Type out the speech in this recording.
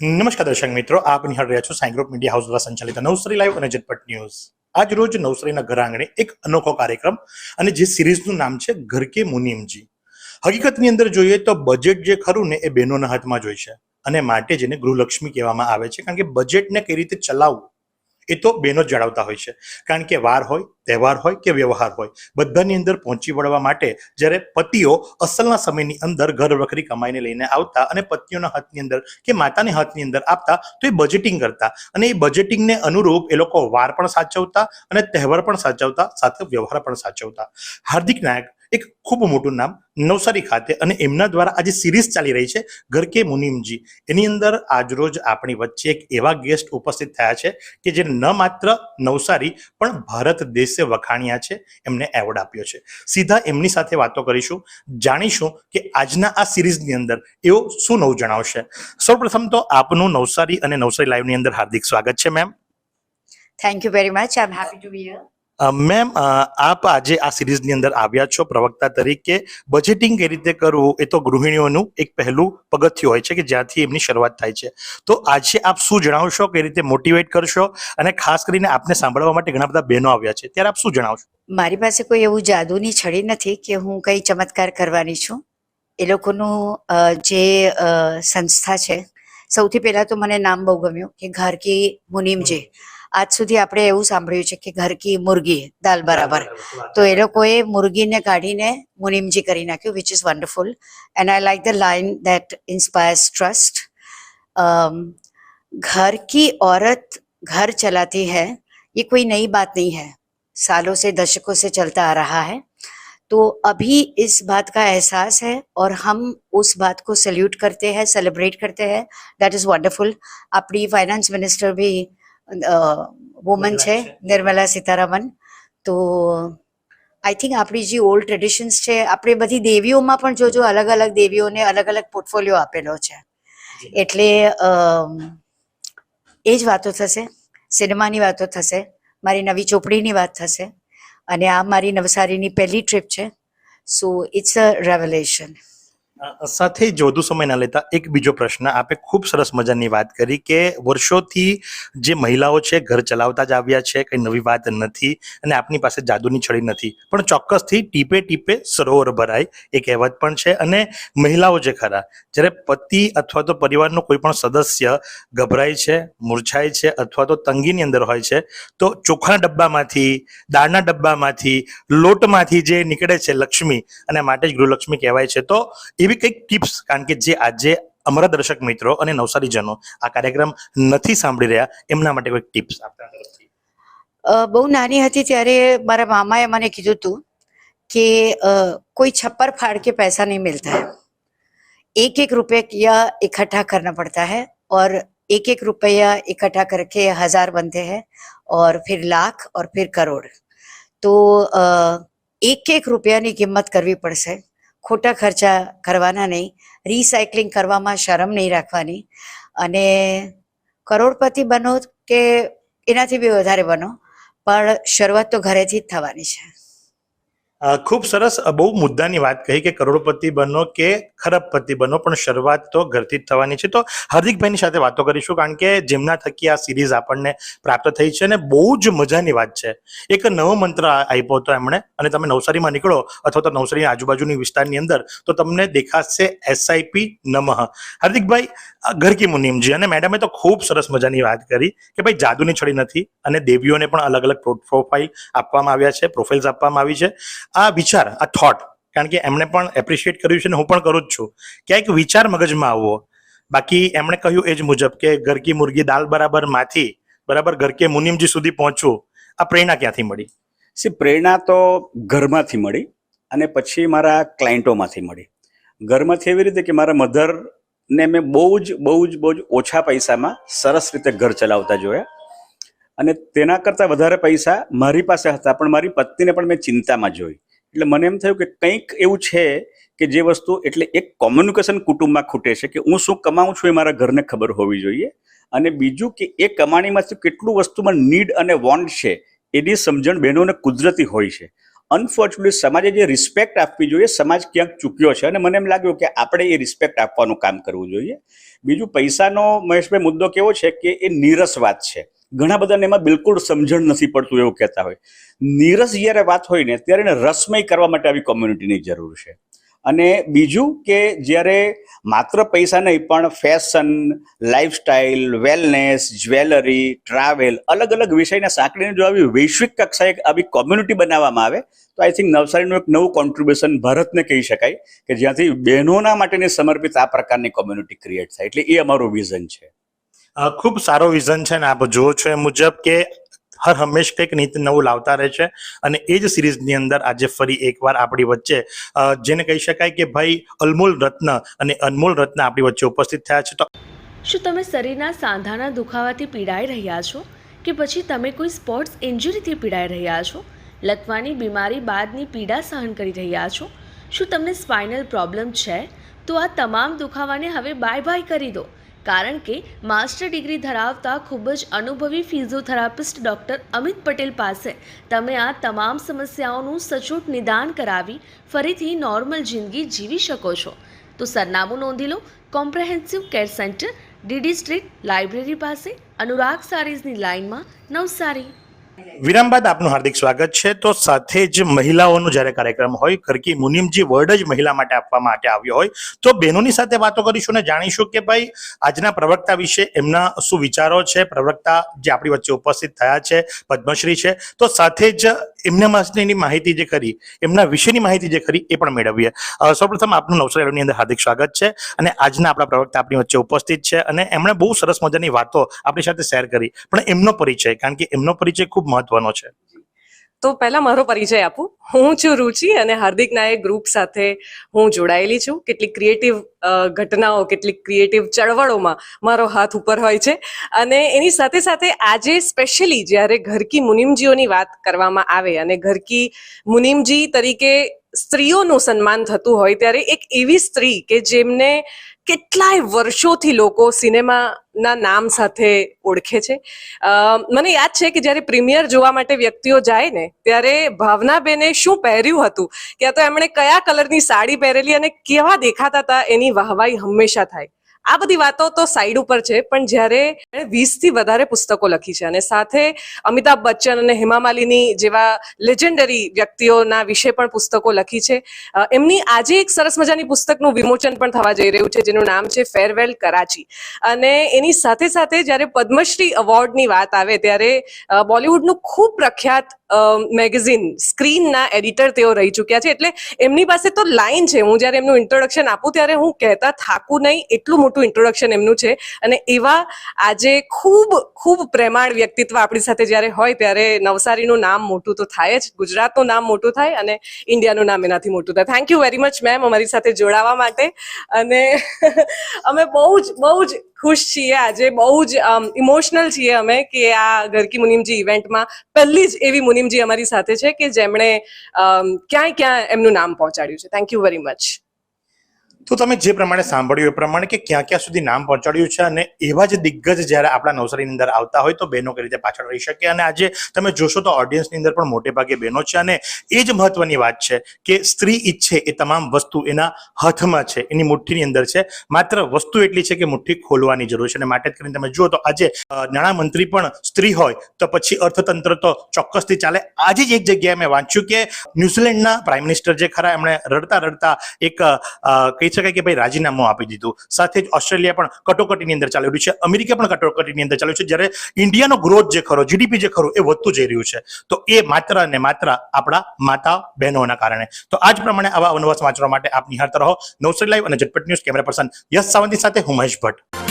નમસ્કાર દર્શક મિત્રો, આપ નિહાળ રહ્યા છો સાઈ ગ્રુપ મીડિયા હાઉસ દ્વારા સંચાલિત નવસારી લાઈવ અને ઝટપટ ન્યૂઝ। આજ રોજ નવસારીના ઘર આંગણે એક અનોખો કાર્યક્રમ અને જે સિરીઝનું નામ છે ઘર કે મુનિમજી। હકીકતની અંદર જોઈએ તો બજેટ જે ખરું ને એ બહેનોના હાથમાં જ હોય છે અને માટે જેને ગૃહલક્ષ્મી કહેવામાં આવે છે, કારણ કે બજેટને કઈ રીતે ચલાવવું એ તો બહેનો જ જાળવતા હોય છે। કારણ કે વાર હોય, તહેવાર હોય કે વ્યવહાર હોય, બધાની અંદર પહોંચી વળવા માટે જ્યારે પતિઓ અસલના સમયની અંદર ઘર વખરી કમાઈને લઈને આવતા અને પત્નીઓના હાથની અંદર કે માતાની હાથની અંદર આપતા તો એ બજેટિંગ કરતા અને એ બજેટિંગને અનુરૂપ એ લોકો વાર પણ સાચવતા અને તહેવાર પણ સાચવતા, સાથે વ્યવહાર પણ સાચવતા। હાર્દિક નાયક એક ખૂબ મોટું નામ નવસારી ખાતે અને એમના દ્વારા આજે સિરીઝ ચાલી રહી છે ઘર કે મુનિમજી, એની અંદર આજરોજ આપણી વચ્ચે એક એવા ગેસ્ટ ઉપસ્થિત થયા છે કે જે ન માત્ર નવસારી પણ ભારત દેશે વખાણ્યા છે, એમને એવોર્ડ આપ્યો છે। સીધા એમની સાથે વાતો કરીશું, જાણીશું કે આજના આ સિરીઝની અંદર એઓ શું નવું જણાવશે। સૌપ્રથમ તો આપનું નવસારી અને નવસારી લાઈવની અંદર હાર્દિક સ્વાગત છે ma'am. Thank you very much. I'm happy to be here. Ma'am, આપ આજે આ સિરીઝની અંદર આવ્યા છો પ્રવક્તા તરીકે। બજેટિંગ કઈ રીતે કરવું એ તો ગૃહિણીઓનું એક પહેલું પગથિયું હોય છે કે જ્યાંથી એમની શરૂઆત થાય છે, તો આજે આપ શું જણાવશો, કઈ રીતે મોટિવેટ કરશો અને ખાસ કરીને આપને સાંભળવા માટે ઘણા બધા બહેનો આવ્યા છે, ત્યારે આપ શું જણાવશો? મારી પાસે કોઈ એવું જાદુની છડી નથી કે હું કઈ ચમત્કાર કરવાની છું। એ લોકોનું જે સંસ્થા છે, સૌથી પહેલા તો મને નામ બહુ ગમ્યું કે ઘર કી મુનિમજી। આજ સુધી આપણે એવું સાંભળ્યું છે કે ઘર કી મુર્ગી દાલ બરાબર, તો એ લોકોએ મુર્ગીને કાઢીને મુનિમજી કરી નાખ્યું, which is wonderful and I like the line that inspires trust. घर की औरत घर चलाती है, ये कोई नई बात नहीं है, सालों से दशकों से चलता आ रहा है। तो अभी इस बात का एहसास है और हम उस बात को सैल्यूट करते हैं, सेलिब्रेट करते हैं। That is wonderful. अपनी फाइनेंस मिनिस्टर भी वुमन છે નિર્મલા સીતારામન। તો આઈ થિંક આપણી જે ઓલ્ડ ટ્રેડિશન્સ છે, આપણે બધી દેવીઓમાં પણ જોજો અલગ અલગ દેવીઓને અલગ અલગ પોર્ટફોલિયો આપેલો છે, એટલે એ જ વાતો થશે, સિનેમાની વાતો થશે, મારી નવી ચોપડીની વાત થશે અને આ મારી નવસારીની પહેલી ટ્રીપ છે। So it's a revelation. સાથે જ વધુ સમય ના લેતા એક બીજો પ્રશ્ન, આપે ખૂબ સરસ મજાની વાત કરી કે વર્ષોથી જે મહિલાઓ છે ઘર ચલાવતા જ આવ્યા છે, કંઈ નવી વાત નથી અને આપની પાસે જાદુની છડી નથી, પણ ચોક્કસથી ટીપે ટીપે સરોવર ભરાય એ કહેવત પણ છે। અને મહિલાઓ જે ખરા, જ્યારે પતિ અથવા તો પરિવારનો કોઈ પણ સદસ્ય ગભરાય છે, મૂર્છાય છે અથવા તો તંગીની અંદર હોય છે, તો ચોખાના ડબ્બામાંથી, દાળના ડબ્બામાંથી, લોટમાંથી જે નીકળે છે લક્ષ્મી, અને માટે જ ગૃહલક્ષ્મી કહેવાય છે। તો એવી કંઈક ટિપ્સ, કારણ કે જે આજે અમારા દર્શક મિત્રો અને નવસારીજનો આ કાર્યક્રમ નથી સાંભળી રહ્યા, એમના માટે કોઈક ટિપ્સ આપના તરફથી? બહુ નાની હતી ત્યારે મારા મામાએ મને કીધું હતું કે કોઈ છપ્પર फाड़ के पैसा नहीं मिलता है, एक एक रुपया इकट्ठा करना पड़ता है और एक एक रुपया इकट्ठा करके 1000 बनते हैं और फिर लाख और फिर करोड़। तो एक एक रुपयाની કિંમત કરવી પડશે, ખોટા ખર્ચા કરવાના નહીં, રિસાયકલિંગ કરવામાં શરમ નહીં રાખવાની અને કરોડપતિ બનો કે એનાથી બી વધારે બનો, પણ શરૂઆત તો ઘરેથી જ થવાની છે। ખૂબ સરસ, બહુ મુદ્દાની વાત કહી કે કરોડપતિ બનો કે ખરબપતિ બનો, પણ શરૂઆત તો ઘરથી જ થવાની છે। તો હાર્દિકભાઈની સાથે વાતો કરીશું, કારણ કે જેમના થકી આ સિરીઝ આપણને પ્રાપ્ત થઈ છે અને બહુ જ મજાની વાત છે। એક નવો મંત્ર આપ્યો હતો એમણે, અને તમે નવસારીમાં નીકળો અથવા તો નવસારી આજુબાજુની વિસ્તારની અંદર તો તમને દેખાશે SIP નમઃ। હાર્દિકભાઈ, ઘર કી મુનિમજી અને મેડમે તો ખૂબ સરસ મજાની વાત કરી કે ભાઈ જાદુની છડી નથી અને દેવીઓને પણ અલગ અલગ પ્રોફાઇલ આપવામાં આવ્યા છે, પ્રોફાઇલ્સ આપવામાં આવી છે। આ વિચાર, આ થોટ, કારણ કે એમણે પણ એપ્રિશિએટ કર્યું છે ને હું પણ કરું જ છું, ક્યાંક વિચાર મગજમાં આવવો। બાકી એમણે કહ્યું એ જ મુજબ કે ઘર કી મુર્ગી દાલ બરાબર માંથી બરાબર ઘર કે મુનિમજી સુધી પહોંચવું, આ પ્રેરણા ક્યાંથી મળી? પ્રેરણા તો ઘરમાંથી મળી અને પછી મારા ક્લાયન્ટોમાંથી મળી। ઘરમાંથી એવી રીતે કે મારા મધરને મેં બહુ જ ઓછા પૈસામાં સરસ રીતે ઘર ચલાવતા જોયા અને તેના કરતાં વધારે પૈસા મારી પાસે હતા, પણ મારી પત્નીને પણ મેં ચિંતામાં જોઈ। એટલે મને એમ થયું કે કંઈક એવું છે કે જે વસ્તુ, એટલે એક કોમ્યુનિકેશન કુટુંબમાં ખૂટે છે કે હું શું કમાઉં છું એ મારા ઘરને ખબર હોવી જોઈએ, અને બીજું કે એ કમાણીમાંથી કેટલું વસ્તુમાં નીડ અને વોન્ટ છે એની સમજણ બહેનોને કુદરતી હોય છે। અનફોર્ચ્યુનેટલી સમાજે જે રિસ્પેક્ટ આપવી જોઈએ સમાજ ક્યાંક ચૂક્યો છે, અને મને એમ લાગ્યું કે આપણે એ રિસ્પેક્ટ આપવાનું કામ કરવું જોઈએ. બીજું, પૈસાનો મહેશભાઈ મુદ્દો કેવો છે કે એ નીરસ વાત છે. ઘણા બધાને એમાં બિલકુલ સમજણ નથી પડતું એવું કહેતા હોય. નીરસ જ્યારે વાત હોય ને ત્યારે એને રસમય કરવા માટે આવી કોમ્યુનિટીની જરૂર છે. અને બીજું કે જ્યારે માત્ર પૈસા નહીં પણ fashion, lifestyle, wellness, jewellery, travel, અલગ અલગ વિષયને સાંકળીને જો આવી વૈશ્વિક કક્ષાએ આવી કોમ્યુનિટી બનાવવામાં આવે તો આઈ થિંક નવસારીનું એક નવું કોન્ટ્રીબ્યુશન ભારતને કહી શકાય કે જ્યાંથી બહેનોના માટેની સમર્પિત આ પ્રકારની કોમ્યુનિટી ક્રિએટ થાય. એટલે એ અમારું વિઝન છે. ખૂબ સારો વિઝન છે ને આપ જુઓ છો એ મુજબ કે હર હંમેશ કંઈક નીત નવું લાવતા રહે છે. અને એ જ સિરીઝની અંદર આજે ફરી એકવાર આપણી વચ્ચે જેને કહી શકાય કે ભાઈ અનમોલ રત્ન અને અનમોલ રત્ન આપણી વચ્ચે ઉપસ્થિત થયા છે. તો શું તમે શરીરના સાંધાના દુખાવાથી પીડાઈ રહ્યા છો કે પછી તમે કોઈ સ્પોર્ટ્સ ઇન્જરીથી પીડાઈ રહ્યા છો? લકવાની બીમારી બાદની પીડા સહન કરી રહ્યા છો? શું તમને સ્પાઇનલ પ્રોબ્લેમ છે? તો આ તમામ દુખાવાને હવે બાય બાય કરી દો, કારણ કે માસ્ટર ડિગ્રી ધરાવતા ખૂબ જ અનુભવી ફિઝિયોથેરાપિસ્ટ ડૉક્ટર અમિત પટેલ પાસે તમે આ તમામ સમસ્યાઓનું સચોટ નિદાન કરાવી ફરીથી નોર્મલ જિંદગી જીવી શકો છો. તો સરનામું નોંધી લો. Comprehensive care centre, DD street, library પાસે, અનુરાગ સારીઝની લાઇનમાં, નવસારી. વિરામ બાદ આપનું હાર્દિક સ્વાગત છે. તો સાથે જ મહિલાઓનો જ્યારે કાર્યક્રમ હોય, ઘરકી મુનિમજી વર્ડ જ મહિલા માટે આપવા માટે આવ્યો હોય, તો બહેનોની સાથે વાતો કરીશું અને જાણીશું કે ભાઈ આજના પ્રવક્તા વિશે એમના શું વિચારો છે. પ્રવક્તા જે આપણી વચ્ચે ઉપસ્થિત થયા છે પદ્મશ્રી છે, તો સાથે જ એમના માટેની માહિતી જે કરી, એમના વિશેની માહિતી જે કરી એ પણ મેળવીએ. સૌપ્રથમ આપનું નવસારીની અંદર હાર્દિક સ્વાગત છે. અને આજના આપણા પ્રવક્તા આપણી વચ્ચે ઉપસ્થિત છે અને એમણે બહુ સરસ મજાની વાતો આપણી સાથે શેર કરી. પણ એમનો પરિચય, કારણ કે એમનો પરિચય ખૂબ મહત્વનો છે. તો પહેલા મારો પરિચય આપું. હું છું રુચિ અને હાર્દિક નાયક ગ્રુપ સાથે હું જોડાયેલી છું. કેટલીક ક્રિએટિવ ઘટનાઓ, કેટલીક ક્રિએટિવ ચળવળોમાં મારો હાથ ઉપર હોય છે. અને એની સાથે સાથે આજે સ્પેશિયલી જ્યારે ઘરકી મુનિમજીઓની વાત કરવામાં આવે અને ઘરકી મુનિમજી તરીકે સ્ત્રીઓનું સન્માન થતું હોય ત્યારે એક એવી સ્ત્રી કે જેમને કેટલાય વર્ષોથી લોકો સિનેમાના નામ સાથે ઓળખે છે. મને યાદ છે કે જ્યારે પ્રીમિયર જોવા માટે વ્યક્તિઓ જાય ને ત્યારે ભાવનાબેને શું પહેર્યું હતું, ક્યાં તો એમણે કયા કલરની સાડી પહેરેલી અને કેવા દેખાતા હતા, એની વાહવાઈ હંમેશા થાય. આ બધી વાતો તો સાઈડ ઉપર છે, પણ જ્યારે 20થી વધારે પુસ્તકો લખી છે અને સાથે અમિતાભ બચ્ચન અને હેમા માલિની જેવા લેજેન્ડરી વ્યક્તિઓના વિશે પણ પુસ્તકો લખી છે. એમની આજે એક સરસ મજાની પુસ્તકનું વિમોચન પણ થવા જઈ રહ્યું છે જેનું નામ છે ફેરવેલ કરાચી. અને એની સાથે સાથે જ્યારે પદ્મશ્રી એવોર્ડની વાત આવે ત્યારે બોલિવૂડનું ખૂબ પ્રખ્યાત મેગેઝિન સ્ક્રીનના એડિટર તેઓ રહી ચૂક્યા છે. એટલે એમની પાસે તો લાઈન છે. હું જ્યારે એમનું ઇન્ટ્રોડક્શન આપું ત્યારે હું કહેતા થાકું નહીં, એટલું મોટું ઇન્ટ્રોડક્શન એમનું છે. અને એવા આજે ખૂબ ખૂબ પ્રેમાળ વ્યક્તિત્વ આપણી સાથે જ્યારે હોય ત્યારે નવસારીનું નામ મોટું તો થાય જ, ગુજરાતનું નામ મોટું થાય અને ઇન્ડિયાનું નામ એનાથી મોટું થાય. Thank you very much ma'am અમારી સાથે જોડાવા માટે. અને અમે બહુ જ ખુશ છીએ આજે, બહુ જ ઇમોશનલ છીએ અમે કે આ ઘરકી મુનિમજી ઇવેન્ટમાં પહેલી જ એવી મુનિમજી અમારી સાથે છે કે જેમણે ક્યાં એમનું નામ પહોંચાડ્યું છે. Thank you very much. તો તમે જે પ્રમાણે સાંભળ્યું એ પ્રમાણે કે ક્યાં સુધી નામ પહોંચાડ્યું છે, અને એવા જ દિગ્ગજ જ્યારે આપણા નવસારીની અંદર આવતા હોય તો બહેનો કઈ રીતે પાછળ રહી શકે. અને આજે તમે જોશો તો ઓડિયન્સની અંદર પણ મોટે ભાગે બહેનો છે. અને એ જ મહત્વની વાત છે કે સ્ત્રી ઈચ્છે એ તમામ વસ્તુ એના હાથમાં છે, એની મુઠ્ઠીની અંદર છે. માત્ર વસ્તુ એટલી છે કે મુઠ્ઠી ખોલવાની જરૂર છે. અને માટે જ કરીને તમે જુઓ તો આજે નાણામંત્રી પણ સ્ત્રી હોય તો પછી અર્થતંત્ર તો ચોક્કસથી ચાલે. આજે જ એક જગ્યાએ મેં વાંચ્યું કે ન્યુઝીલેન્ડના પ્રાઇમ મિનિસ્ટર જે ખરા એમણે રડતા એક કહી શકાય કે ભાઈ રાજીનામું આપી દીધું. સાથે જ ઓસ્ટ્રેલિયા પણ કટોકટીની અંદર ચાલી રહ્યું છે, અમેરિકા પણ કટોકટીની અંદર ચાલ્યું છે, જ્યારે ઇન્ડિયાનો ગ્રોથ જે ખરો, જીડીપી જે ખરું એ વધતું જઈ રહ્યું છે. તો એ માત્ર ને માત્ર આપણા માતા બહેનોના કારણે. તો આ જ પ્રમાણે આવા અવનવા સમાચારો માટે આપ નિહાળતા રહો નવસારી લાઈવ અને ઝટપટ ન્યૂઝ. કેમેરા પર્સન યશ સાવંતી સાથે હું મહેશ ભટ્ટ.